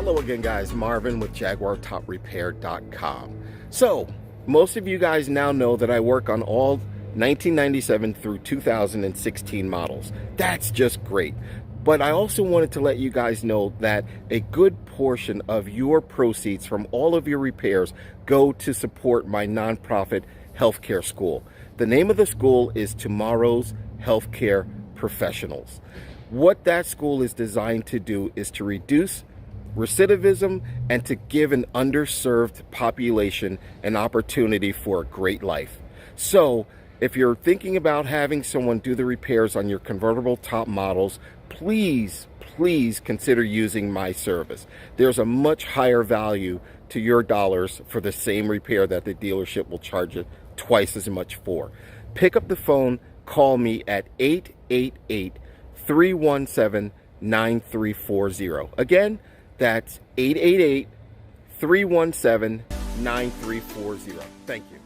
Hello again, guys. Marvin with JaguarTopRepair.com. So, most of you guys now know that I work on all 1997 through 2016 models. That's just great. But I also wanted to let you guys know that a good portion of your proceeds from all of your repairs go to support my nonprofit healthcare school. The name of the school is Tomorrow's Healthcare Professionals. What that school is designed to do is to reduce recidivism and to give an underserved population an opportunity for a great life. So if you're thinking about having someone do the repairs on your convertible top models, please consider using my service. There's a much higher value to your dollars for the same repair that the dealership will charge you twice as much for. Pick up the phone, call me at 888-317-9340. Again, that's 888-317-9340. Thank you.